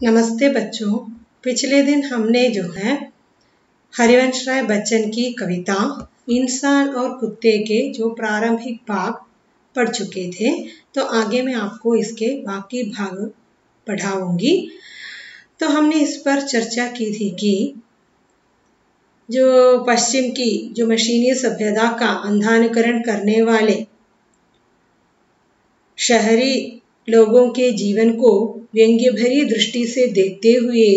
नमस्ते बच्चों। पिछले दिन हमने जो है हरिवंश राय बच्चन की कविता इंसान और कुत्ते के जो प्रारंभिक भाग पढ़ चुके थे, तो आगे मैं आपको इसके बाकी भाग पढ़ाऊंगी। तो हमने इस पर चर्चा की थी कि जो पश्चिम की जो मशीनी सभ्यता का अंधानुकरण करने वाले शहरी लोगों के जीवन को व्यंग्य भरी दृष्टि से देखते हुए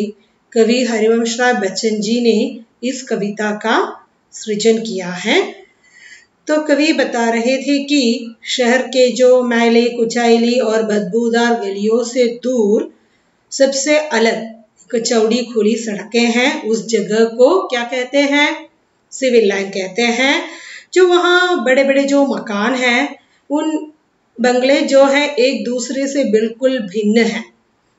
कवि हरिवंश राय बच्चन जी ने इस कविता का सृजन किया है। तो कवि बता रहे थे कि शहर के जो मैले कुचैली और बदबूदार गलियों से दूर सबसे अलग चौड़ी खुली सड़कें हैं। उस जगह को क्या कहते हैं? सिविल लाइन कहते हैं। जो वहाँ बड़े बड़े जो मकान हैं, उन बंगले जो है एक दूसरे से बिल्कुल भिन्न है।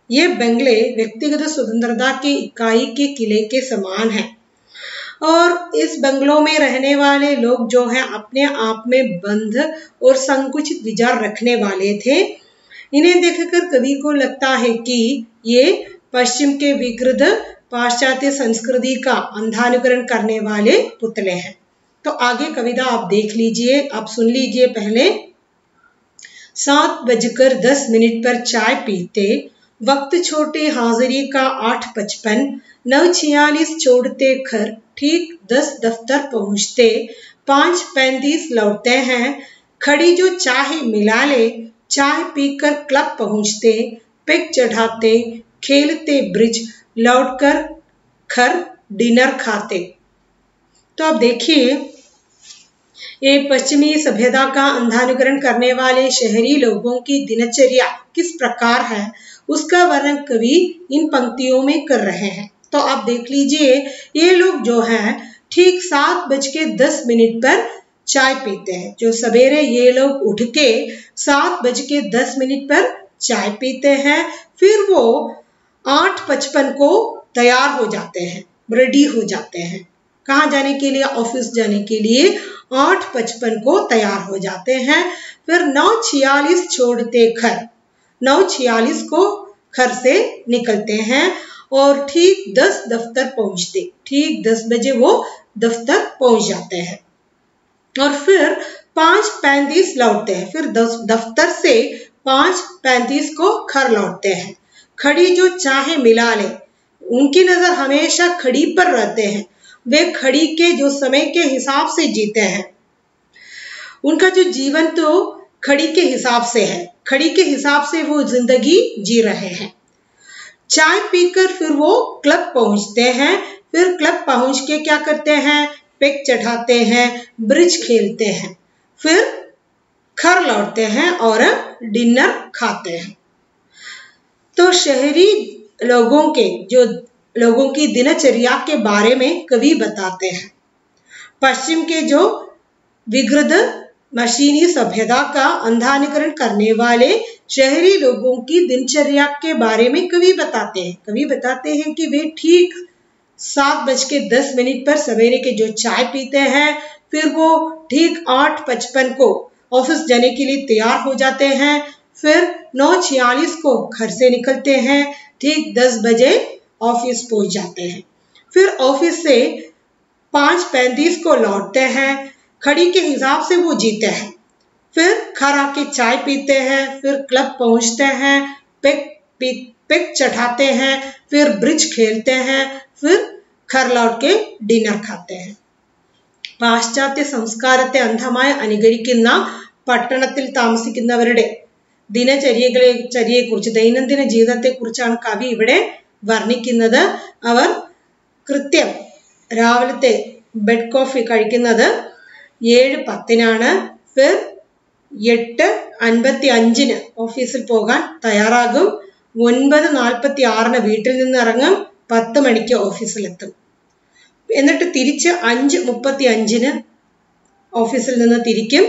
ये बंगले व्यक्तिगत स्वतंत्रता की इकाई के किले के समान है और इस बंगलों में रहने वाले लोग जो है अपने आप में बंध और संकुचित विचार रखने वाले थे। इन्हें देखकर कवि को लगता है कि ये पश्चिम के विकृत पाश्चात्य संस्कृति का अंधानुकरण करने वाले पुतले हैं। तो आगे कविता आप देख लीजिए, आप सुन लीजिए। पहले 7:10 पर चाय पीते, वक्त छोटे हाजिरी का 8:55, 9:46 छोड़ते घर, ठीक 10 दफ्तर पहुंचते, 5:35 लौटते हैं, खड़ी जो चाहे मिला ले, चाय पीकर क्लब पहुंचते, पिक चढ़ाते, खेलते ब्रिज, लौटकर घर डिनर खाते। तो अब देखिए, ये पश्चिमी सभ्यता का अंधानुकरण करने वाले शहरी लोगों की दिनचर्या किस प्रकार है, उसका वर्णन कवि इन पंक्तियों में कर रहे हैं। तो आप देख लीजिए, ये लोग जो है ठीक 7:10 पर चाय पीते हैं। जो सवेरे ये लोग उठ के 7:10 पर चाय पीते हैं, फिर वो 8:55 को तैयार हो जाते हैं, रेडी हो जाते हैं। कहाँ जाने के लिए? ऑफिस जाने के लिए 8:55 को तैयार हो जाते हैं। फिर 9:46 छोड़ते घर, 9:46 को घर से निकलते हैं और ठीक 10 दफ्तर पहुंचते, ठीक 10 बजे वो दफ्तर पहुंच जाते हैं और फिर 5:35 लौटते हैं। फिर दफ्तर से 5:35 को घर लौटते हैं। खड़ी जो चाहे मिला ले, उनकी नजर हमेशा खड़ी पर रहते हैं। वे खड़ी के जो समय के हिसाब से जीते हैं। उनका जो जीवन तो खड़ी के हिसाब से है, खड़ी के हिसाब से वो जिंदगी जी रहे हैं। चाय पीकर फिर वो क्लब पहुंचते हैं। फिर क्लब पहुंच के क्या करते हैं? पिक चढ़ाते हैं, ब्रिज खेलते हैं, फिर घर लौटते हैं और डिनर खाते हैं। तो शहरी लोगों की दिनचर्या के बारे में कवि बताते हैं। पश्चिम के जो विकृत मशीनी सभ्यता का अंधानुकरण करने वाले शहरी लोगों की दिनचर्या के बारे में कवि बताते हैं। कवि बताते हैं कि वे ठीक 7:10 पर सवेरे के जो चाय पीते हैं, फिर वो ठीक 8:55 को ऑफिस जाने के लिए तैयार हो जाते हैं। फिर 9:46 को घर से निकलते हैं, ठीक 10 बजे ऑफिस पहुंच जाते हैं। फिर ऑफिस से 5:35 को लौटते हैं। खड़ी के हिसाब से वो जीते हैं। फिर घर आके चाय पीते हैं, फिर क्लब पहुंचते हैं, पिक चढ़ाते हैं, फिर ब्रिज खेलते हैं, फिर घर लौट के डिनर खाते हैं। പാശ്ചാത്യ സംസ്കാരത്തെ അന്ധമായി അനുകരിക്കുന്ന പട്ടണത്തിൽ താമസിക്കുന്നവരുടെ ദിനചര്യയെക്കുറിച്ച്, ദൈനംദിന ജീവിതത്തെക്കുറിച്ചാണ് കവി ഇവിടെ വർണ്ണിക്കുന്നത്. അവർ കൃത്യം രാവിലത്തെ ബെഡ് കോഫി കഴിക്കുന്നത് 7:10 ഫിർ 8:55 ഓഫീസിൽ പോകാൻ തയ്യാറാകും. 9:46 വീട്ടിൽ നിന്ന് ഇറങ്ങും, 10 മണിക്ക് ഓഫീസിലെത്തും. എന്നിട്ട് തിരിച്ച് 5:35 ഓഫീസിൽ നിന്ന് തിരിക്കും.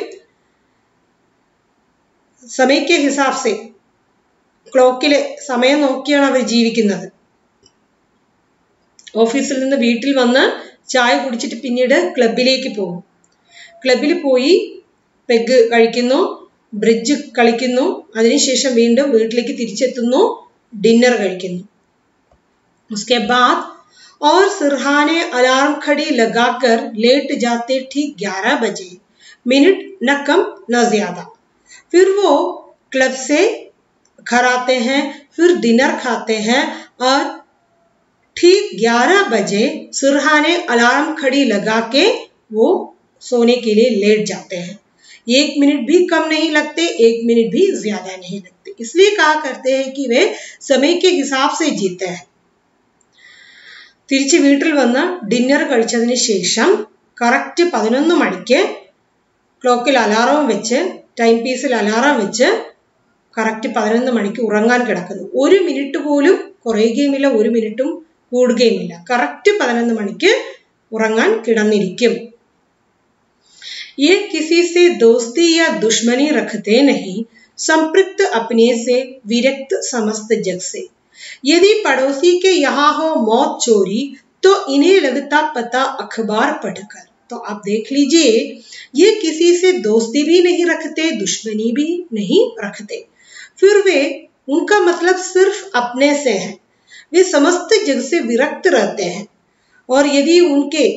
സമയಕ್ಕೆ ഹിസാബ് സെ, ക്ലോക്കിലെ സമയം നോക്കിയാണ് അവർ ജീവിക്കുന്നത്. ഓഫീസിൽ നിന്ന് വീട്ടിൽ വന്ന് ചായ കുടിച്ചിട്ട് പിന്നീട് ക്ലബിലേക്ക് പോകും. ക്ലബിൽ പോയി പെഗ് കഴിക്കുന്നു, ബ്രിഡ്ജ് കളിക്കുന്നു, അതിനുശേഷം വീണ്ടും വീട്ടിലേക്ക് തിരിച്ചെത്തുന്നു, ഡിന്നർ കഴിക്കുന്നു. उसके बाद और सिरहाने अलार्म घड़ी लगाकर लेट जाते ठीक 11 बजे, मिनट न कम न ज्यादा। फिर वो क्लब से घर आते हैं, फिर डिनर खाते हैं और ठीक 11 बजे सिरहाने अलार्म घड़ी लगा के वो सोने के लिए लेट जाते हैं। 1 मिनट भी कम नहीं लगते, 1 मिनट भी ज्यादा नहीं लगते। इसलिए कहा करते हैं कि वे समय के हिसाब से जीते हैं। തിരിച്ച് വീട്ടിൽ വന്ന് ഡിന്നർ കഴിച്ചതിന് ശേഷം കറക്റ്റ് 11 മണിക്ക് ക്ലോക്കിൽ അലാറം വെച്ച്, ടൈം പീസിൽ അലാറം വെച്ച് കറക്റ്റ് 11 മണിക്ക് ഉറങ്ങാൻ കിടക്കുന്നു. 1 മിനിറ്റ് പോലും കുറയുകയുമില്ല, 1 മിനിറ്റും കൂടുകയുമില്ല. കറക്റ്റ് 11 മണിക്ക് ഉറങ്ങാൻ കിടന്നിരിക്കും. ये किसी से दोस्ती या दुश्मनी रखते नहीं, संपृक्त अपने से, विरक्त समस्त जग से। यदि पड़ोसी के यहाँ हो मौत चोरी, तो इन्हें लगता पता अखबार पढ़कर। तो आप देख लीजिए, ये किसी से दोस्ती भी नहीं रखते, दुश्मनी भी नहीं रखते, फिर वे उनका मतलब सिर्फ अपने से है, वे समस्त जग से विरक्त रहते हैं। और यदि उनके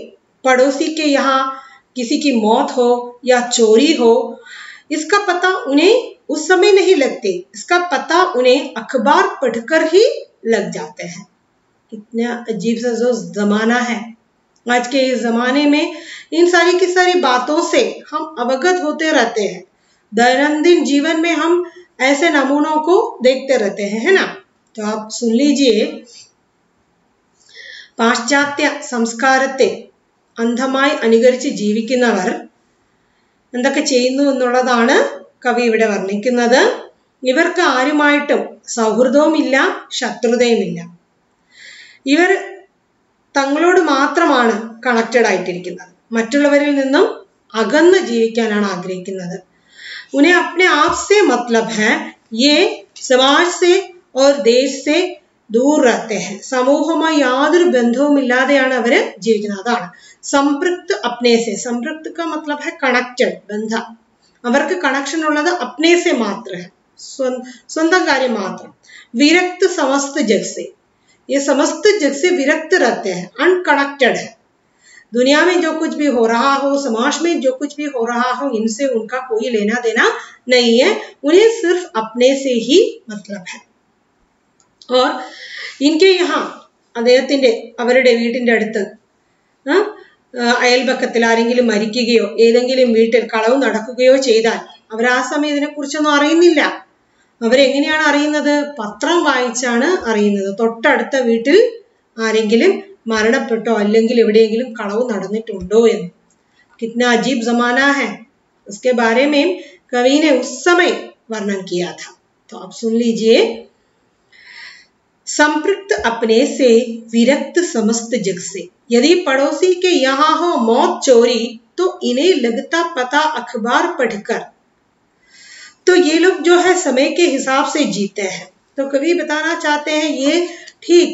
पड़ोसी के यहाँ किसी की मौत हो या चोरी हो, इसका पता उन्हें उस समय नहीं लगते, इसका पता उन्हें अखबार पढ़कर ही लग जाते हैं। कितना अजीब सा जो जमाना है। आज के इस जमाने में इन सारी की सारी बातों से हम अवगत होते रहते हैं। दैनंदिन जीवन में हम ऐसे नमूनों को देखते रहते हैं, है ना। तो आप सुन लीजिए, പാശ്ചാത്യ സംസ്കാരത്തെ അന്ധമായി അനുകരിച്ച് ജീവിക്കുന്നവർ എന്തൊക്കെ ചെയ്യുന്നു എന്നുള്ളതാണ് കവി ഇവിടെ വർണ്ണിക്കുന്നത്. ഇവർക്ക് ആരുമായിട്ടും സൗഹൃദവുമില്ല, ശത്രുതയുമില്ല. ഇവർ തങ്ങളോട് മാത്രമാണ് കണക്റ്റഡ് ആയിട്ടിരിക്കുന്നത്, മറ്റുള്ളവരിൽ നിന്നും അകന്ന് ജീവിക്കാനാണ് ആഗ്രഹിക്കുന്നത്. उन्हें अपने आप से मतलब है, ये समाज से और देश से दूर रहते हैं. സമൂഹവുമായി യാതൊരു ബന്ധവുമില്ലാതെയാണ് അവർ ജീവിക്കുന്നത്. അതാണ് സംപൃക്ത് അപ്നെ സെ. സംപൃക്ത് का मतलब है കണക്റ്റഡ്, ബന്ധം. അവർക്ക് കണക്ഷൻ ഉള്ളത് അപ്നെ സെ മാത്രം है, സ്വന്തം കാര്യം മാത്രം. വിരക്ത് സമസ്ത ജഗ് से, ये समस्त जग से विरक्त रहते हैं, अनकनेक्टेड है. दुनिया में जो कुछ भी हो रहा हो, समाज में जो कुछ भी हो रहा हो, इनसे उनका कोई लेना देना नहीं है, उन्हें सिर्फ अपने से ही मतलब है. और इनके यहाँ അദ്ദേഹത്തിന്റെ അവരുടെ വീട്ടിന്റെ അടുത്ത് അയൽപക്കത്തിൽ ആരെങ്കിലും മരിക്കുകയോ ഏതെങ്കിലും വീട്ടിൽ കളവ് നടക്കുകയോ ചെയ്താൽ അവർ ആ സമയം ഇതിനെക്കുറിച്ചൊന്നും അറിയുന്നില്ല. അവരെങ്ങനെയാണ് അറിയുന്നത്? പത്രം വായിച്ചാണ് അറിയുന്നത്. തൊട്ടടുത്ത വീട്ടിൽ ആരെങ്കിലും മരണപ്പെട്ടോ അല്ലെങ്കിൽ എവിടെയെങ്കിലും കളവ് നടന്നിട്ടുണ്ടോ എന്ന്. कितना अजीब जमाना है, उसके बारे में कवि ने उस समय वर्णन किया था. तो आप सुन लीजिए, संपृक्त अपने से, विरक्त समस्त जग से, यदि पड़ोसी के यहाँ हो मौत चोरी, तो इन्हें लगता पता अखबार पढ़कर. तो ये लोग जो है समय के हिसाब से जीते हैं. तो कवि बताना चाहते हैं, ये ठीक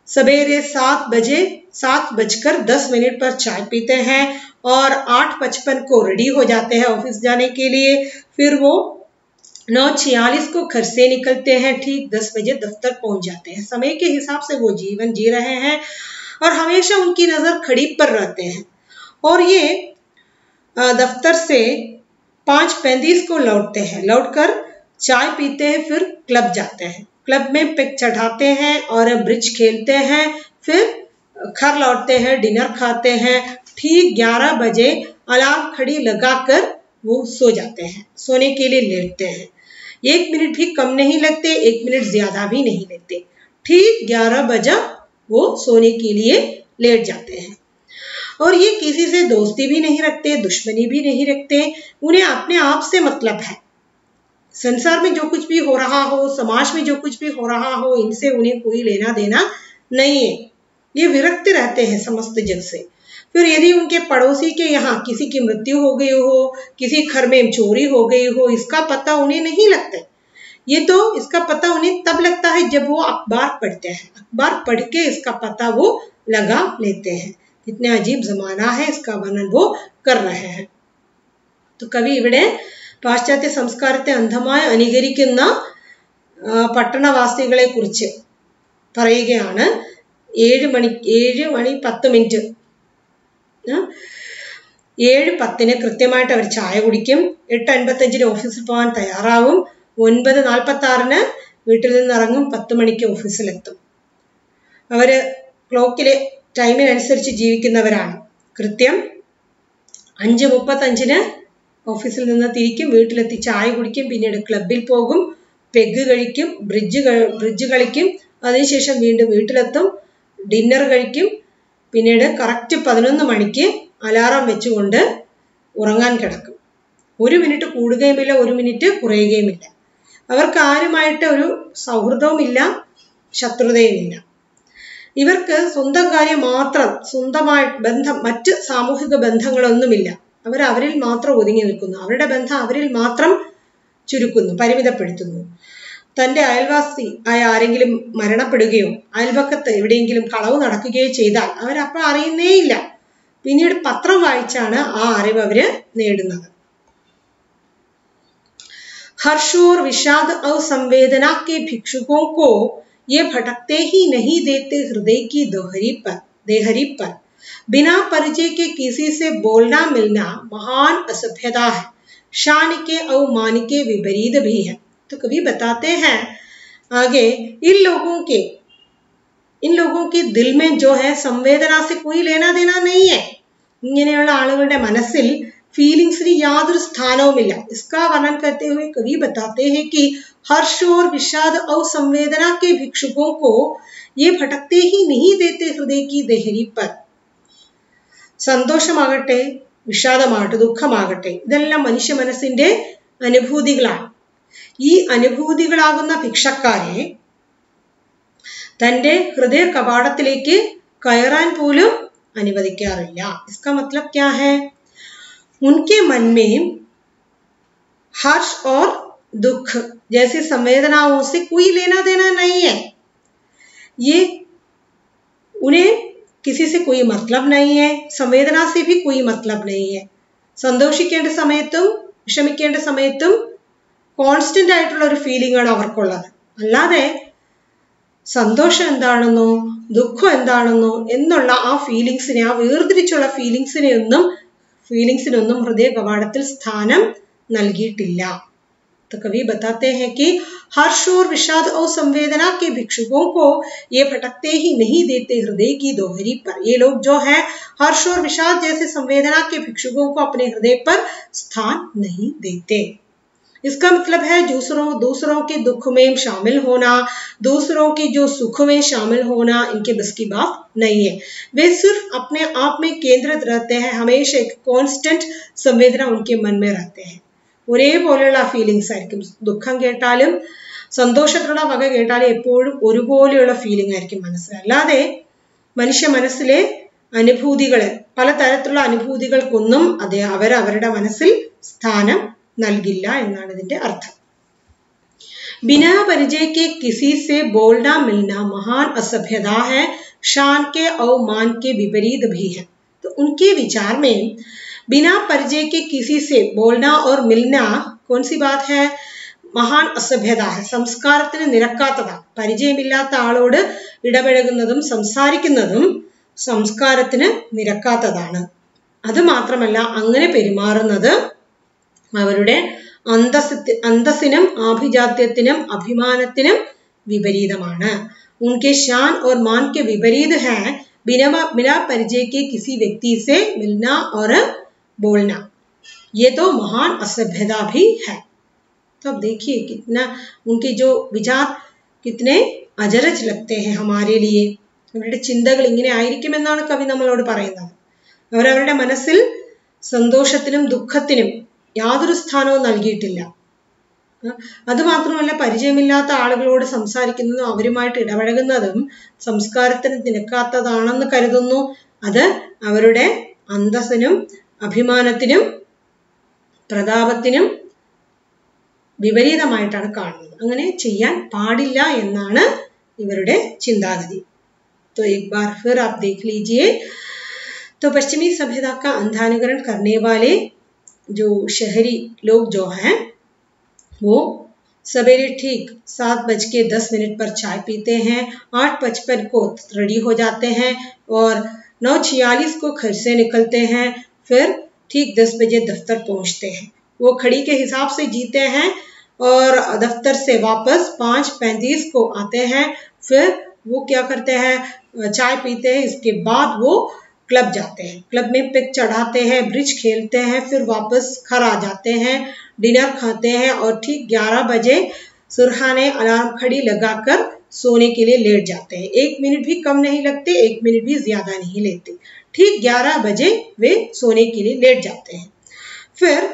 सवेरे 7:10 पर चाय पीते हैं और 8:55 को रेडी हो जाते हैं ऑफिस जाने के लिए. फिर वो 9:46 को घर से निकलते हैं, ठीक 10 बजे दफ्तर पहुंच जाते हैं. समय के हिसाब से वो जीवन जी रहे हैं और हमेशा उनकी नजर खड़ी पर रहते हैं. और ये दफ्तर से 5:35 को लौटते हैं, लौटकर चाय पीते हैं, फिर क्लब जाते हैं. क्लब में पिक चढ़ाते हैं और ब्रिज खेलते हैं, फिर घर लौटते हैं, डिनर खाते हैं. ठीक 11 बजे अलार्म घड़ी लगाकर वो सो जाते हैं, सोने के लिए लेटते हैं. 1 मिनट भी कम नहीं लगते, 1 मिनट ज्यादा भी नहीं लगते. ठीक 11 बजे वो सोने के लिए लेट जाते हैं. और ये किसी से दोस्ती भी नहीं रखते, दुश्मनी भी नहीं रखते, उन्हें अपने आप से मतलब है. संसार में जो कुछ भी हो रहा हो, समाज में जो कुछ भी हो रहा हो, इनसे उन्हें कोई लेना देना नहीं है. ये विरक्त रहते हैं समस्त जग से. फिर यदि उनके पड़ोसी के यहाँ किसी की मृत्यु हो गई हो, किसी घर में चोरी हो गई हो, इसका पता उन्हें नहीं लगता. ये तो इसका पता उन्हें तब लगता है जब वो अखबार पढ़ते हैं. अखबार पढ़ के इसका पता वो लगा लेते हैं. कितना अजीब जमाना है, इसका वर्णन वो कर रहे हैं. तो कवि ഇവിടെ പാശ്ചാത്യ സംസ്കാരത്തെ അന്ധമായി അനുകരിക്കുന്ന പട്ടണവാസികളെ കുറിച്ച് പറയുകയാണ് 7 മണി 7:10 7:10 കൃത്യമായിട്ട് അവർ ചായ കുടിക്കും. 8:55 ഓഫീസിൽ പോകാൻ തയ്യാറാവും. 9:46 വീട്ടിൽ നിന്ന് ഇറങ്ങും. 10 മണിക്ക് ഓഫീസിലെത്തും. അവര് ക്ലോക്കിലെ ടൈമിനനുസരിച്ച് ജീവിക്കുന്നവരാണ്. കൃത്യം 5:35 ഓഫീസിൽ നിന്ന് തിരിക്കും. വീട്ടിലെത്തി ചായ കുടിക്കും. പിന്നീട് ക്ലബിൽ പോകും, പെഗ് കഴിക്കും, ബ്രിഡ്ജ് കളിക്കും. അതിനുശേഷം വീണ്ടും വീട്ടിലെത്തും, ഡിന്നർ കഴിക്കും. പിന്നീട് കറക്റ്റ് 11 മണിക്ക് അലാറം വെച്ചുകൊണ്ട് ഉറങ്ങാൻ കിടക്കും. 1 മിനിറ്റ് കൂടുകയുമില്ല, 1 മിനിറ്റ് കുറയുകയുമില്ല. അവർക്ക് ആരുമായിട്ട് ഒരു സൗഹൃദവുമില്ല, ശത്രുതയുമില്ല. ഇവർക്ക് സ്വന്തം കാര്യം മാത്രം, സ്വന്തമായി ബന്ധം, മറ്റ് സാമൂഹിക ബന്ധങ്ങളൊന്നുമില്ല. അവരിൽ മാത്രം ഒതുങ്ങി നിൽക്കുന്നു. അവരുടെ ബന്ധം അവരിൽ മാത്രം ചുരുക്കുന്നു, പരിമിതപ്പെടുത്തുന്നു. തന്റെ അയൽവാസി ആയ ആരെങ്കിലും മരണപ്പെടുകയോ അയൽപക്കത്ത് എവിടെയെങ്കിലും കളവ് നടക്കുകയോ ചെയ്താൽ അവരപ്പോൾ അറിയുന്നേയില്ല. പിന്നീട് പത്രം വായിച്ചാണ് ആ അറിവ് അവര് നേടുന്നത്. हर्ष और विषाद और संवेदना के भिक्षुकों को ये भटकते ही नहीं देते हृदय की देहरी पर। बिना परिचय के किसी से बोलना मिलना महान असभ्यता है, शान के और मान के विपरीत भी है। तो कवि बताते हैं आगे, इन लोगों के दिल में जो है संवेदना से कोई लेना देना नहीं है. ഇങ്ങനെയുള്ള ആളുകളുടെ മനസ്സിൽ फीलिंग्स यादृ स्थानവുമില്ല. इसका वर्णन करते हुए कवि बताते हैं कि हर्ष और विषाद और संवेदना के भिक्षुकों को ये भटकते ही नहीं देते हृदय की देहरी पर. സന്തോഷമാകട്ടെ, വിഷാദമാകട്ടെ, ദുഃഖമാകട്ടെ, ഇതെല്ലാം മനുഷ്യ മനസ്സിന്റെ അനുഭൂതികളാണ്. ഈ അനുഭൂതികളാകുന്ന ഭിക്ഷക്കാരെ തന്റെ ഹൃദയ കവാടത്തിലേക്ക് കയറാൻ പോലും അനുവദിക്കാറില്ല. इसका मतलब क्या है? उनके मन में हर्ष और दुख जैसी संवेदनाओं से कोई लेना देना नहीं है. ये उन्हें किसी से कोई मतलब नहीं है, संवेदना से भी कोई मतलब नहीं है. സന്തോഷിക്കേണ്ട സമയത്തും വിഷമിക്കേണ്ട സമയത്തും കോൺസ്റ്റന്റ് ആയിട്ടുള്ള ഒരു ഫീലിംഗ് ആണ് അവർക്കുള്ളത്. അല്ലാതെ സന്തോഷം എന്താണെന്നോ ദുഃഖം എന്താണെന്നോ എന്നുള്ള ആ ഫീലിങ്സിനെ, ആ വേർതിരിച്ചുള്ള ഫീലിങ്സിനൊന്നും ഹൃദയ കവാടത്തിൽ സ്ഥാനം നൽകിയിട്ടില്ല. तो कवि बताते हैं कि हर्ष और विषाद और संवेदना के भिक्षुकों को ये भटकते ही नहीं देते हृदय की दोहरी पर. ये लोग जो है हर्ष और विषाद जैसे संवेदना के भिक्षुकों को अपने हृदय पर स्थान नहीं देते. इसका मतलब है दूसरों के दुख में शामिल होना, दूसरों की जो सुख में शामिल होना इनके बस की बात नहीं है. वे सिर्फ अपने आप में केंद्रित रहते हैं. हमेशा एक कांस्टेंट संवेदना उनके मन में रहते हैं. ഒരേപോലെയുള്ള ഫീലിങ്സ് ആയിരിക്കും. ദുഃഖം കേട്ടാലും സന്തോഷത്തിലുള്ള വക കേട്ടാലും എപ്പോഴും ഒരുപോലെയുള്ള ഫീലിംഗ് ആയിരിക്കും മനസ്സിൽ. അല്ലാതെ മനുഷ്യ മനസ്സിലെ അനുഭൂതികള്, പലതരത്തിലുള്ള അനുഭൂതികൾക്കൊന്നും അവരുടെ മനസ്സിൽ സ്ഥാനം നൽകില്ല എന്നാണ് ഇതിന്റെ അർത്ഥം. बिना परिचय के किसी से बोलना मिलना महान असभ्यता है, शान के और मान के विपरीत भी है. तो उनके विचार में बिना परिचय के किसी से बोलना और मिलना कौन सी बात है? മഹാൻ അസഭ്യത, സംസ്കാരത്തിന് നിരക്കാത്തതാണ്. പരിചയമില്ലാത്ത ആളോട് ഇടപഴകുന്നതും സംസാരിക്കുന്നതും സംസ്കാരത്തിന് നിരക്കാത്തതാണ്. അത് മാത്രമല്ല, അങ്ങനെ പെരുമാറുന്നത് അവരുടെ അന്തസ്സിനും ആഭിജാത്യത്തിനും അഭിമാനത്തിനും വിപരീതമാണ്. उनके शान और मान के विपरीत है बिना परिचय के किसी व्यक्ति से मिलना और बोलना. ये तो महान असभ्यता भी है. तो अब देखिए कितना उनके जो विचार कितने अजरज लगते हैं हमारे लिए. അവരുടെ ചിന്തകൾ ഇങ്ങനെ ആയിരിക്കുമെന്നാണ് കവി നമ്മളോട് പറയുന്നത്. അവരവരുടെ മനസ്സിൽ സന്തോഷത്തിനും ദുഃഖത്തിനും യാതൊരു സ്ഥാനവും നൽകിയിട്ടില്ല. അതുമാത്രമല്ല, പരിചയമില്ലാത്ത ആളുകളോട് സംസാരിക്കുന്നതും അവരുമായിട്ട് ഇടപഴകുന്നതും സംസ്കാരത്തിന് നിരക്കാത്തതാണെന്ന് കരുതുന്നു. അത് അവരുടെ അന്തസ്സിനും അഭിമാനത്തിനും പ്രതാപത്തിനും വിപരീതമായിട്ടാണ് കാണുന്നത്. അങ്ങനെ ചെയ്യാൻ പാടില്ല എന്നാണ് ഇവരുടെ ചിന്താഗതി. तो एक बार फिर आप देख लीजिए. तो पश्चिमी सभ्यता का अंधानुकरण करने वाले जो शहरी लोग जो हैं वो सवेरे ठीक 7:10 पर चाय पीते हैं, 8:55 को रेडी हो जाते हैं और 9:46 को घर से निकलते हैं, फिर ठीक 10 बजे दफ्तर पहुंचते हैं। वो घड़ी के हिसाब से जीते हैं और दफ्तर से वापस 5:35 को आते हैं। फिर वो क्या करते हैं, चाय पीते हैं, इसके बाद वो क्लब जाते हैं, क्लब में पिक चढ़ाते हैं, ब्रिज खेलते हैं, फिर वापस घर आ जाते हैं, डिनर खाते हैं और ठीक 11 बजे सुरहाने अलार्म घड़ी लगाकर सोने के लिए लेट जाते हैं। 1 मिनट भी कम नहीं लगते, 1 मिनट भी ज्यादा नहीं लेते। ठीक 11 बजे वे सोने के लिए लेट जाते हैं। फिर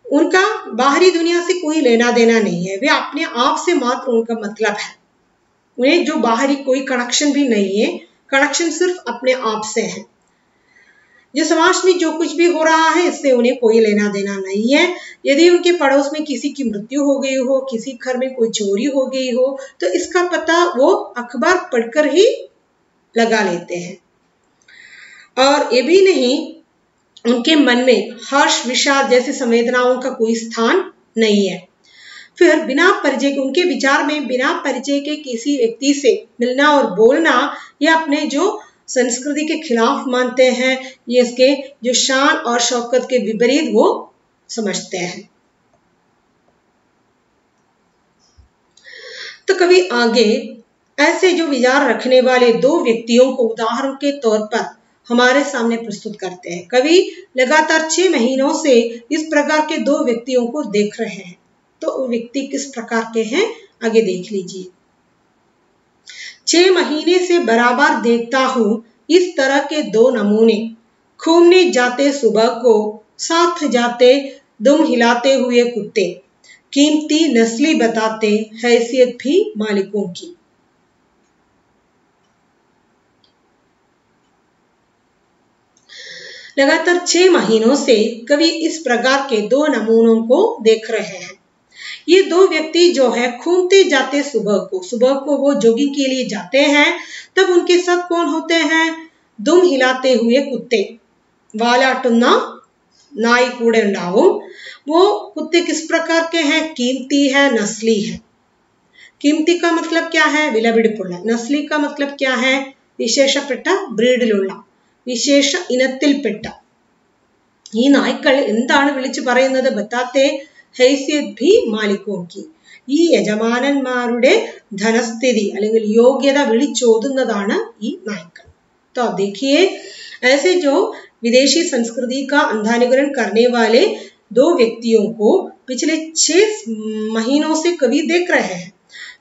उनका बाहरी दुनिया से कोई लेना देना नहीं है, वे अपने आप से मात्र उनका मतलब है। उन्हें जो बाहरी कोई कनेक्शन भी नहीं है, कनेक्शन सिर्फ अपने आप से है। जो समाज में जो कुछ भी हो रहा है इससे उन्हें कोई लेना देना नहीं है। यदि उनके पड़ोस में किसी की मृत्यु हो गई हो, किसी घर में कोई चोरी हो गई हो, तो इसका पता वो अखबार पढ़कर ही लगा लेते हैं। और ये भी नहीं, उनके मन में हर्ष विषाद जैसी संवेदनाओं का कोई स्थान नहीं है। फिर बिना परिचय के, उनके विचार में बिना परिचय के किसी व्यक्ति से मिलना और बोलना ये अपने जो संस्कृति के खिलाफ मानते हैं, ये इसके जो शान और शौकत के विपरीत वो समझते हैं। तो कभी आगे ऐसे जो विचार रखने वाले 2 व्यक्तियों को उदाहरण के तौर पर हमारे सामने प्रस्तुत करते हैं। कवि लगातार 6 महीनों से इस प्रकार के 2 व्यक्तियों को देख रहे हैं। तो वो व्यक्ति किस प्रकार के हैं, आगे देख लीजिए। 6 महीने से बराबर देखता हूं इस तरह के 2 नमूने, घूमने जाते सुबह को, साथ जाते दुम हिलाते हुए कुत्ते, कीमती नस्ली बताते हैसियत भी मालिकों की। लगातार 6 महीनों से कवि इस प्रकार के 2 नमूनों को देख रहे हैं। ये 2 व्यक्ति जो है घूमते जाते सुबह को वो जॉगिंग के लिए जाते हैं, तब उनके साथ कौन होते हैं, दुम हिलाते हुए कुत्ते, वालाटुन्ना नाई कूड़े उंडावुम। वो कुत्ते किस प्रकार के हैं, कीमती है, नस्ली है। कीमती का मतलब क्या है, विलबिडिपुള്ള। नस्ली का मतलब क्या है, വിശേഷപ്പെട്ട ബ്രീഡിലുള്ള, വിശേഷ ഇനത്തിൽപ്പെട്ട। ഈ നായ്ക്കൾ എന്താണ് വിളിച്ചു പറയുന്നത്, ബത്താത്തെ हैसियत भी मालिकों की, ഈ യജമാനന്മാരുടെ ധനസ്ഥിതി അല്ലെങ്കിൽ യോഗ്യത വിളിച്ചോതുന്നതാണ് ഈ നായ്ക്കൾ। तो आप देखिए, ऐसे जो विदेशी संस्कृति का अंधानुकरण करने वाले 2 व्यक्तियों को पिछले 6 महीनों से कवि देख रहे हैं।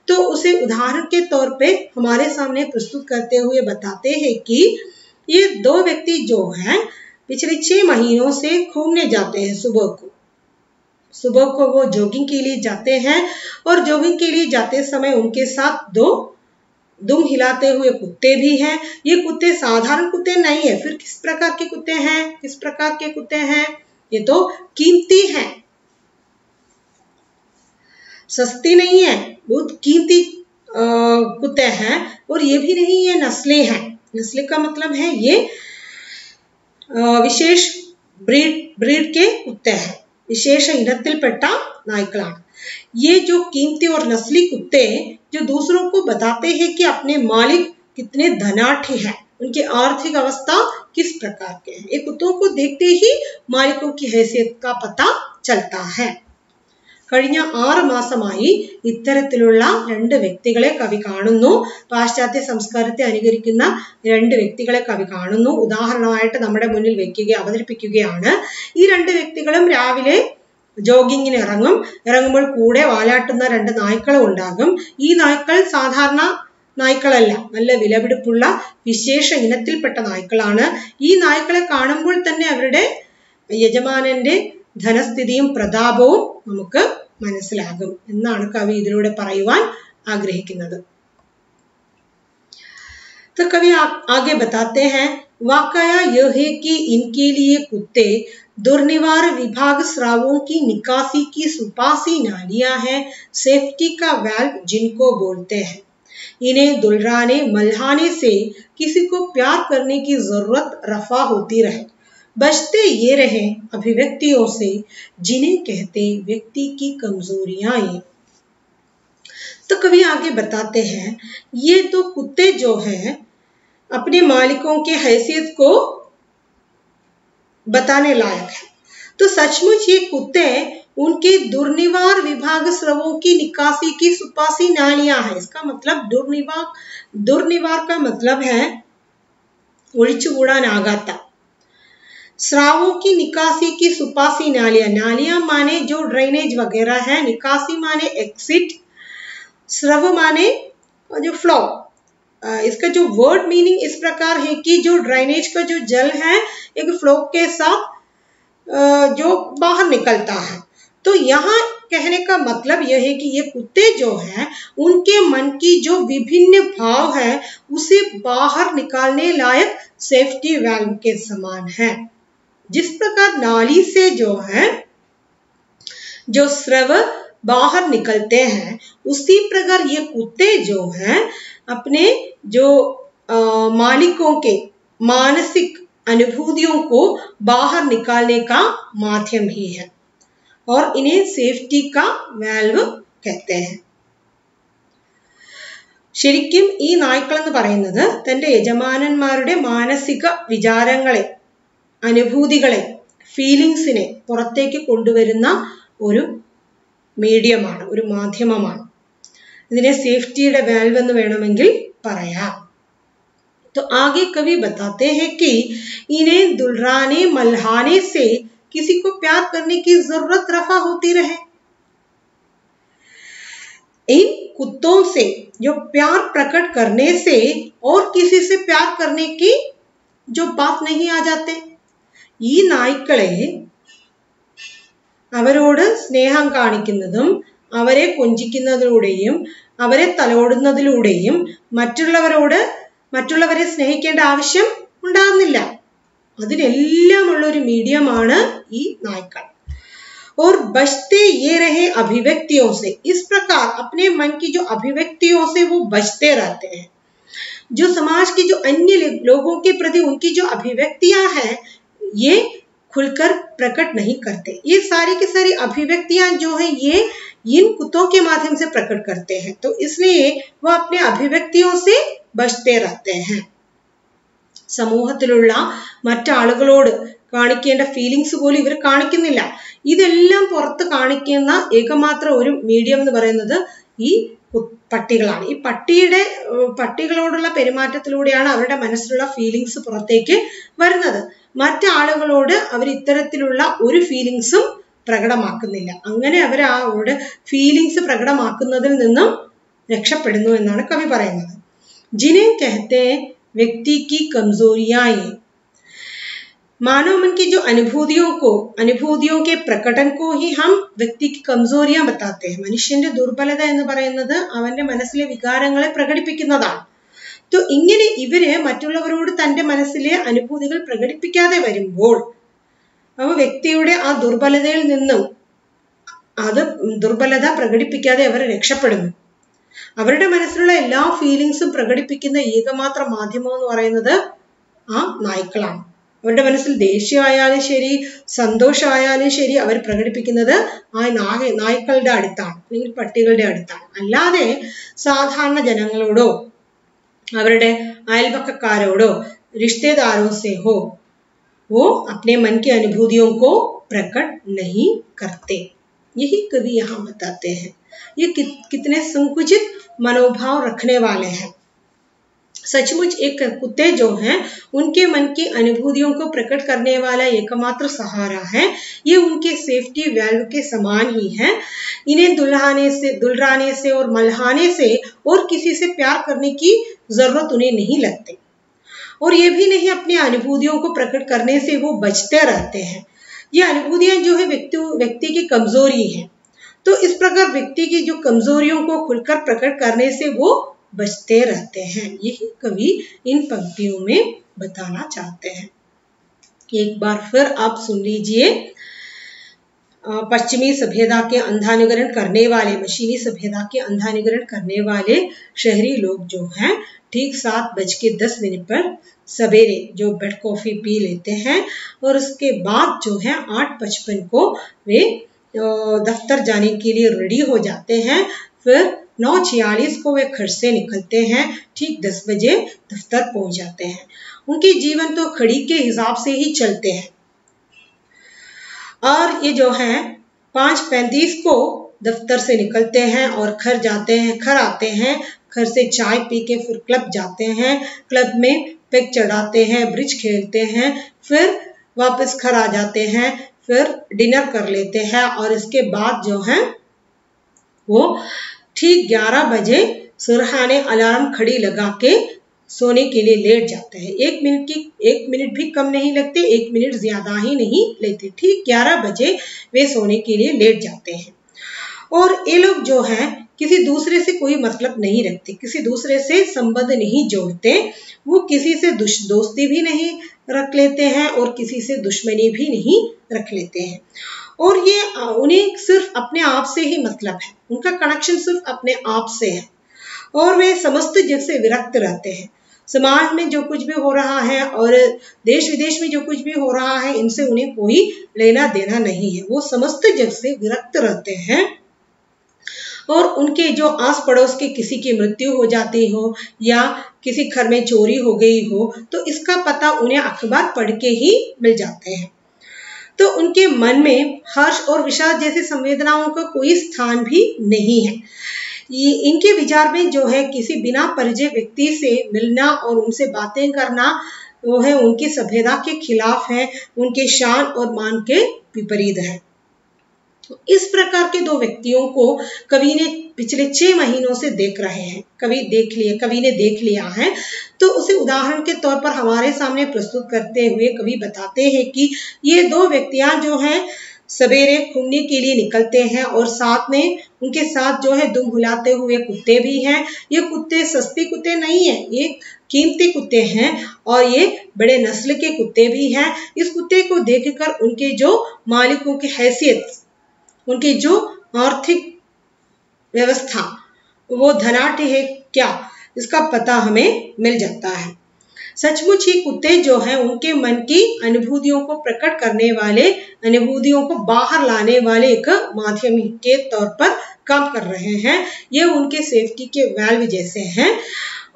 तो उसे उदाहरण के तौर पे हमारे सामने प्रस्तुत करते हुए बताते हैं कि ये 2 व्यक्ति जो हैं पिछले 6 महीनों से घूमने जाते हैं सुबह को वो जॉगिंग के लिए जाते हैं और जॉगिंग के लिए जाते समय उनके साथ 2 दुम हिलाते हुए कुत्ते भी हैं। ये कुत्ते साधारण कुत्ते नहीं है, फिर किस प्रकार के कुत्ते हैं, ये तो कीमती हैं, सस्ती नहीं है, बहुत कीमती कुत्ते हैं। और ये भी नहीं, ये नस्ली हैं। नस्ली का मतलब है ये विशेष ब्रीड के कुत्ते हैं, विशेष इनत्तिलപ്പെട്ട नायकलान। ये जो कीमती और नस्ली कुत्ते जो दूसरों को बताते हैं कि अपने मालिक कितने धनाढ्य हैं, उनकी आर्थिक अवस्था किस प्रकार के हैं। ये कुत्तों को देखते ही मालिकों की हैसियत का पता चलता है। കഴിഞ്ഞ 6 മാസമായി ഇത്തരത്തിലുള്ള 2 വ്യക്തികളെ കവി കാണുന്നു. പാശ്ചാത്യ സംസ്കാരത്തെ അനുകരിക്കുന്ന 2 വ്യക്തികളെ കവി കാണുന്നു. ഉദാഹരണമായിട്ട് നമ്മുടെ മുന്നിൽ അവതരിപ്പിക്കുകയാണ്. ഈ 2 വ്യക്തികളും രാവിലെ ജോഗിങ്ങിന് ഇറങ്ങുമ്പോൾ കൂടെ വാലാട്ടുന്ന 2 നായ്ക്കളും ഉണ്ടാകും. ഈ നായ്ക്കൾ സാധാരണ നായ്ക്കളല്ല, നല്ല വിലപിടിപ്പുള്ള വിശേഷ ഇനത്തിൽപ്പെട്ട നായ്ക്കളാണ്. ഈ നായ്ക്കളെ കാണുമ്പോൾ തന്നെ അവരുടെ യജമാനന്റെ ധനസ്ഥിതിയും പ്രതാപവും നമുക്ക് മനസ്സിലാകും എന്നാണ് കവി ഇതിലൂടെ പറയുവാൻ ആഗ്രഹിക്കുന്നത്. तो कवि आगे बताते हैं, वाकया यह है कि इनके लिए कुत्ते दुर्निवार विभाग स्रावों की निकासी की सुपासी नालियां हैं, सेफ्टी का वाल्व जिनको बोलते हैं। इन्हें दुलराने मल्हाने से किसी को प्यार करने की जरूरत रफा होती रहे। बचते ये रहे अभिव्यक्तियों से जिन्हें कहते व्यक्ति की कमजोरियां ये। तो कवि आगे बताते हैं, ये तो कुत्ते जो हैं अपने मालिकों के हैसियत को बताने लायक है। तो सचमुच ये कुत्ते उनके दुर्निवार विभाग स्रवों की निकासी की सुपासी नालियां है। इसका मतलब दुर्निवार का मतलब है ഒഴിച്ചുകൂടാനാകാത്ത, स्रावों की निकासी की सुपासी नालियां माने जो ड्रेनेज वगैरह है, निकासी माने एक्सिट, स्रव माने जो फ्लो। इसका जो वर्ड मीनिंग इस प्रकार है कि जो ड्रेनेज का जो जल है एक फ्लो के साथ जो बाहर निकलता है। तो यहाँ कहने का मतलब यह है कि ये कुत्ते जो हैं उनके मन की जो विभिन्न भाव है उसे बाहर निकालने लायक सेफ्टी वाल्व के समान है। जिस प्रकार नाली से जो है जो स्रव बाहर निकलते हैं, उसी प्रकार ये कुत्ते जो हैं अपने जो मालिकों के मानसिक अनुभूतियों को बाहर निकालने का माध्यम ही है और इन्हें सेफ्टी का वाल्व कहते हैं। ശരിക്കും ഈ നായ്ക്കൾ എന്ന് പറയുന്നത് തന്റെ യജമാനന്മാരുടെ മാനസിക വിചാരങ്ങളെ, അനുഭൂതികളെ, ഫീലിംഗ്സിനെ പുറത്തേക്ക് കൊണ്ടുവരുന്ന ഒരു മീഡിയമാണ്, ഒരു മാധ്യമമാണ്। ഇതിനെ സേഫ്റ്റിയുടെ വാൽവ് എന്ന് വേണമെങ്കിൽ പറയാം। तो आगे कवि बताते हैं कि इन्हें दुलराने मल्हाने से किसी को प्यार करने की जरूरत रफा होती रहे। इन कुत्तों से जो प्यार प्रकट करने से और किसी से प्यार करने की जो बात नहीं आ जाते। ഈ നായ്ക്കളെ അവരോട് സ്നേഹം കാണിക്കുന്നതും അവരെ കൊഞ്ചിക്കുന്നതിലൂടെയും അവരെ തലോടുന്നതിലൂടെയും മറ്റുള്ളവരെ സ്നേഹിക്കേണ്ട ആവശ്യം ഉണ്ടാകുന്നില്ല। അതിനെല്ലാമുള്ള ഒരു മീഡിയമാണ് ഈ നായ്ക്കൾ। और बचते ये रहे अभिव्यक्तियों से, इस प्रकार अपने मन की जो अभिव्यक्तियों से वो बचते रहते हैं। जो समाज के जो अन्य लोगों के प्रति उनकी जो अभिव्यक्तियां हैं ये खुलकर प्रकट नहीं करते। ये सारी की सारी अभिव्यक्तियां जो है ये इन कुत्तों के माध्यम से प्रकट करते हैं। तो इसलिए वह अपने अभिव्यक्तियों से बचते रहते हैं। സമൂഹത്തിലുള്ള മറ്റാളുകളോട് കാണിക്കേണ്ട ഫീലിംഗ്സ് പോലും ഇവർ കാണിക്കുന്നില്ല। ഇതെല്ലാം പുറത്ത് കാണിക്കുന്ന ഏകമാത്ര ഒരു മീഡിയം എന്ന് പറയുന്നത് ഈ പട്ടികളാണ്। ഈ പട്ടികളോടുള്ള പെരുമാറ്റത്തിലൂടെയാണ് അവരുടെ മനസ്സിലുള്ള ഫീലിംഗ്സ് പുറത്തേക്ക് വരുന്നത്। മറ്റാളുകളോട് അവർ ഇത്തരത്തിലുള്ള ഒരു ഫീലിംഗ്സും പ്രകടമാക്കുന്നില്ല। അങ്ങനെ അവർ അവരുടെ ഫീലിംഗ്സ് പ്രകടമാക്കുന്നതിൽ നിന്നും രക്ഷപ്പെടുന്നു എന്നാണ് കവി പറയുന്നത്। जिन्हें कहते हैं व्यक्ति की कमजोरियां ये, मानव मन की जो അനുഭൂതിयों के प्रकटन को ही हम व्यक्ति की कमजोरियां बताते हैं। മനുഷ്യന്റെ ദുർബലത എന്ന് പറയുന്നത് അവന്റെ മനസ്സിലെ വികാരങ്ങളെ പ്രകടിപ്പിക്കുന്നതാണ്। तो ഇങ്ങനെ ഇവര് മറ്റുള്ളവരോട് തന്റെ മനസ്സിലെ അനുഭൂതികൾ പ്രകടിപ്പിക്കാതെ വരുമ്പോൾ അവ വ്യക്തിയുടെ ആ ദുർബലതയിൽ നിന്നും ദുർബലത പ്രകടിപ്പിക്കാതെ അവർ രക്ഷപ്പെടുന്നു। അവരുടെ മനസ്സിലുള്ള എല്ലാ ഫീലിംഗ്സും പ്രകടിപ്പിക്കുന്ന ഏകമാത്ര മാധ്യമം എന്ന് പറയുന്നത് ആ നായ്ക്കളാണ്। അവരുടെ മനസ്സിൽ ദേഷ്യമായാലും ശരി, സന്തോഷമായാലും ശരി, അവർ പ്രകടിപ്പിക്കുന്നത് ആ നായ്ക്കളുടെ അടുത്താണ് അല്ലെങ്കിൽ പട്ടികളുടെ അടുത്താണ്। അല്ലാതെ സാധാരണ ജനങ്ങളോടോ അവരുടെ അയൽപക്കക്കാരോടോ रिश्तेदारों से हो वो अपने मन की अनुभूतियों को प्रकट नहीं करते। यही कवि यहाँ बताते हैं। ये कितने संकुचित मनोभाव रखने वाले हैं। सचमुच एक कुत्ते जो हैं उनके मन की अनुभूतियों को प्रकट करने वाला एकमात्र सहारा है। ये उनके सेफ्टी वाल्व के समान ही है। इन्हें दुलराने से और मल्हाने से और किसी से प्यार करने की जरूरत उन्हें नहीं लगती और ये भी नहीं अपनी अनुभूतियों को प्रकट करने से वो बचते रहते हैं। ये अनुभूतियां जो है व्यक्ति की कमजोरी है। तो इस प्रकार व्यक्ति की जो कमजोरियों को खुलकर प्रकट करने से वो बचते रहते हैं। यही कवि इन पंक्तियों में बताना चाहते हैं। एक बार फिर आप सुन लीजिए। पश्चिमी सभ्यता के अंधानुकरण करने वाले, मशीनी सभ्यता के अंधानुकरण करने वाले शहरी लोग जो हैं ठीक 7:10 पर सवेरे जो बेड कॉफी पी लेते हैं और उसके बाद जो है 8:55 को वे दफ्तर जाने के लिए रेडी हो जाते हैं। फिर 9:46 को वे घर से निकलते हैं, ठीक 10 बजे दफ्तर पहुंच जाते हैं। उनके जीवन तो घड़ी के हिसाब से ही चलते हैं। और ये जो है 5:35 को दफ्तर से निकलते हैं और घर जाते हैं, घर आते हैं, घर से चाय पी के फिर क्लब जाते हैं, क्लब में पेग चढ़ाते हैं, ब्रिज खेलते हैं, फिर वापस घर आ जाते हैं, फिर डिनर कर लेते हैं और इसके बाद जो है वो ठीक 11 बजे सुरहाने अलार्म घड़ी लगा के सोने के लिए लेट जाते हैं। 1 मिनट भी कम नहीं लगते, 1 मिनट ज्यादा ही नहीं लेते, ठीक 11 बजे वे सोने के लिए लेट जाते हैं। और ये लोग जो है किसी दूसरे से कोई मतलब नहीं रखते, किसी दूसरे से संबंध नहीं जोड़ते, वो किसी से दोस्ती भी नहीं रख लेते हैं और किसी से दुश्मनी भी नहीं रख लेते हैं। और ये उन्हें सिर्फ अपने आप से ही मतलब है, उनका कनेक्शन सिर्फ अपने आप से है और वे समस्त जग से विरक्त रहते हैं। समाज में जो कुछ भी हो रहा है और देश विदेश में जो कुछ भी हो रहा है, इनसे उन्हें कोई लेना देना नहीं है। वो समस्त जग से विरक्त रहते हैं और उनके जो आस पड़ोस के किसी की मृत्यु हो जाती हो या किसी घर में चोरी हो गई हो तो इसका पता उन्हें अखबार पढ़ के ही मिल जाते हैं। तो उनके मन में हर्ष और विषाद जैसी संवेदनाओं का कोई स्थान भी नहीं है। ये इनके विचार में जो है किसी बिना परिचय व्यक्ति से मिलना और उनसे बातें करना वो है उनकी सभ्यता के खिलाफ है, उनके शान और मान के विपरीत है। इस प्रकार के दो व्यक्तियों को कवि ने पिछले 6 महीनों से देख रहे हैं, कवि ने देख लिया है। तो उसे उदाहरण के तौर पर हमारे सामने प्रस्तुत करते हुए कवि बताते हैं कि ये दो व्यक्तियां जो हैं सवेरे घूमने के लिए निकलते हैं और साथ में उनके साथ जो है दुम हिलाते हुए कुत्ते भी हैं। ये कुत्ते सस्ते कुत्ते नहीं है, ये कीमती कुत्ते हैं और ये बड़े नस्ल के कुत्ते भी हैं। इस कुत्ते को देखकर उनके जो मालिकों की हैसियत, उनकी जो आर्थिक व्यवस्था वो धनाढ्य है क्या, इसका पता हमें मिल जाता है। सचमुच ही कुत्ते जो हैं उनके मन की अनुभूतियों को प्रकट करने वाले, अनुभूतियों को बाहर लाने वाले एक माध्यम के तौर पर काम कर रहे हैं। ये उनके सेफ्टी के वाल्व जैसे हैं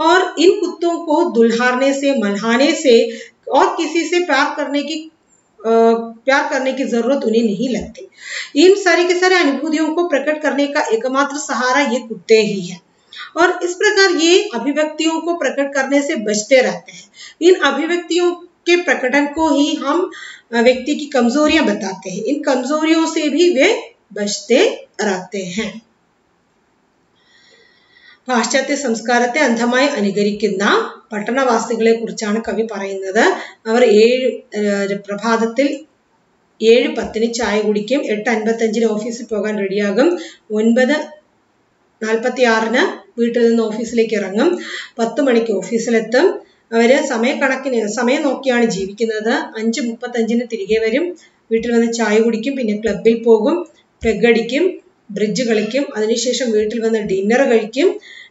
और इन कुत्तों को दुल्हारने से, मल्हाने से और किसी से प्यार करने की जरूरत उन्हें नहीं लगती। इन सारे के सारे अनुभूतियों को प्रकट करने का एकमात्र सहारा ये कुत्ते ही है और इस प्रकार ये अभिव्यक्तियों को प्रकट करने से बचते रहते हैं। इन अभिव्यक्तियों के प्रकटन को ही हम व्यक्ति की कमजोरियां बताते हैं, इन कमजोरियों से भी वे बचते रहते हैं। പാശ്ചാത്യ സംസ്കാരത്തെ അന്ധമായി അനുകരിക്കുന്ന പട്ടണവാസികളെ കുറിച്ചാണ് കവി പറയുന്നത്. അവർ പ്രഭാതത്തിൽ 7:10 ചായ കുടിക്കും, 8:55 ഓഫീസിൽ പോകാൻ റെഡിയാകും, 9:46 വീട്ടിൽ നിന്ന് ഓഫീസിലേക്ക് ഇറങ്ങും, 10 മണിക്ക് ഓഫീസിലെത്തും. അവര് സമയം നോക്കിയാണ് ജീവിക്കുന്നത്. 5:35 തിരികെ വരും, വീട്ടിൽ വന്ന് ചായ കുടിക്കും, പിന്നെ ക്ലബിൽ പോകും, പെഗ് അടിക്കും, ബ്രിഡ്ജ് കളിക്കും, അതിനുശേഷം വീട്ടിൽ വന്ന് ഡിന്നർ കഴിക്കും,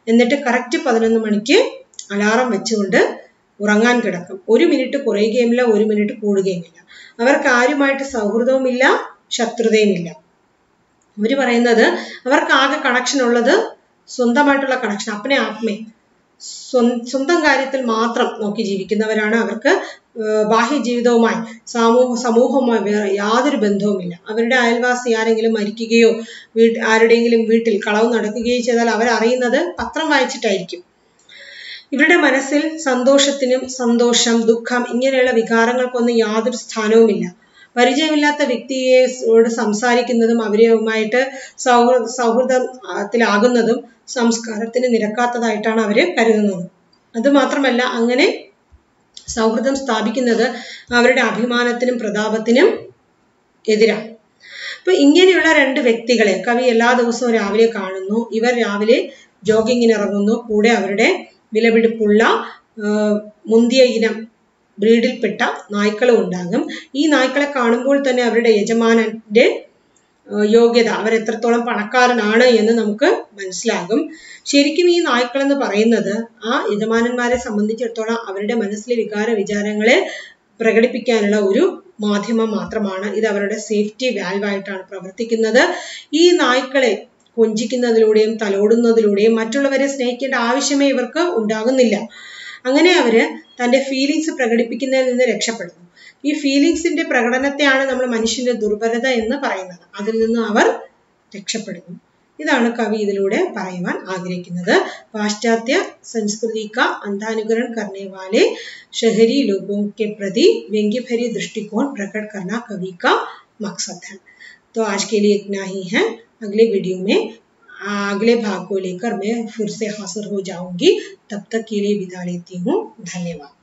എന്നിട്ട് കറക്റ്റ് 11 മണിക്ക് അലാറം വെച്ചുകൊണ്ട് ഉറങ്ങാൻ കിടക്കും. 1 മിനിറ്റ് കുറയുകയുമില്ല, 1 മിനിറ്റ് കൂടുകയുമില്ല. അവർക്ക് ആരുമായിട്ട് സൗഹൃദവുമില്ല, ശത്രുതയുമില്ല. അവർ പറയുന്നത് അവർക്ക് ആകെ കണക്ഷൻ ഉള്ളത് സ്വന്തമായിട്ടുള്ള കണക്ഷൻ, അപ്പനെ ആത്മേ, സ്വന്തം കാര്യത്തിൽ മാത്രം നോക്കി ജീവിക്കുന്നവരാണ്. അവർക്ക് ബാഹ്യ ജീവിതവുമായി സമൂഹവുമായി വേറെ യാതൊരു ബന്ധവുമില്ല. അവരുടെ അയൽവാസി ആരെങ്കിലും മരിക്കുകയോ ആരുടെയെങ്കിലും വീട്ടിൽ കളവ് നടക്കുകയോ ചെയ്താൽ അവരറിയുന്നത് പത്രം വായിച്ചിട്ടായിരിക്കും. ഇവരുടെ മനസ്സിൽ സന്തോഷം, ദുഃഖം ഇങ്ങനെയുള്ള വികാരങ്ങൾക്കൊന്നും യാതൊരു സ്ഥാനവുമില്ല. പരിചയമില്ലാത്ത വ്യക്തിയോട് സംസാരിക്കുന്നതും അവരുമായിട്ട് സൗഹൃദത്തിലാകുന്നതും സംസ്കാരത്തിന് നിരക്കാത്തതായിട്ടാണ് അവര് കരുതുന്നത്. അതുമാത്രമല്ല അങ്ങനെ സൗഹൃദം സ്ഥാപിക്കുന്നത് അവരുടെ അഭിമാനത്തിനും പ്രതാപത്തിനും എതിരാണ്. അപ്പൊ ഇങ്ങനെയുള്ള 2 വ്യക്തികളെ കവി എല്ലാ ദിവസവും രാവിലെ കാണുന്നു. ഇവർ രാവിലെ ജോഗിങ്ങിന് ഇറങ്ങുന്നു. കൂടെ അവരുടെ വിലപിടിപ്പുള്ള മുന്തിയ ഇനം ബ്രീഡിൽപ്പെട്ട നായ്ക്കളും ഉണ്ടാകും. ഈ നായ്ക്കളെ കാണുമ്പോൾ തന്നെ അവരുടെ യജമാനന്റെ യോഗ്യത, അവർ എത്രത്തോളം പണക്കാരനാണ് എന്ന് നമുക്ക് മനസ്സിലാകും. ശരിക്കും ഈ നായ്ക്കൾ എന്ന് പറയുന്നത് ആ യജമാനന്മാരെ സംബന്ധിച്ചിടത്തോളം അവരുടെ മനസ്സിലെ വികാര വിചാരങ്ങളെ പ്രകടിപ്പിക്കാനുള്ള ഒരു മാധ്യമം മാത്രമാണ്. ഇത് അവരുടെ സേഫ്റ്റി വാൽവായിട്ടാണ് പ്രവർത്തിക്കുന്നത്. ഈ നായ്ക്കളെ കൊഞ്ചിക്കുന്നതിലൂടെയും തലോടുന്നതിലൂടെയും മറ്റുള്ളവരെ സ്നേഹിക്കേണ്ട ആവശ്യമേ ഇവർക്ക് ഉണ്ടാകുന്നില്ല. അങ്ങനെ അവര് തന്റെ ഫീലിങ്സ് പ്രകടിപ്പിക്കുന്നതിൽ നിന്ന് രക്ഷപ്പെടുന്നു. ഈ ഫീലിങ്സിന്റെ പ്രകടനത്തെയാണ് നമ്മൾ മനുഷ്യന്റെ ദുർബലത എന്ന് പറയുന്നത്. അതിൽ നിന്ന് അവർ രക്ഷപ്പെടുന്നു. ഇതാണ് കവി ഇതിലൂടെ പറയുവാൻ ആഗ്രഹിക്കുന്നത്. പാശ്ചാത്യ संस्कृति का अंधानुकरण करने वाले शहरी लोगों के प्रति व्यंग्य भरी दृष्टिकोण प्रकट करना कवि का मकसद है. तो आज के लिए इतना ही है. अगले वीडियो में अगले भाग को लेकर मैं फिर से हाजिर हो जाऊंगी. तब तक के लिए विदा लेती हूँ. धन्यवाद.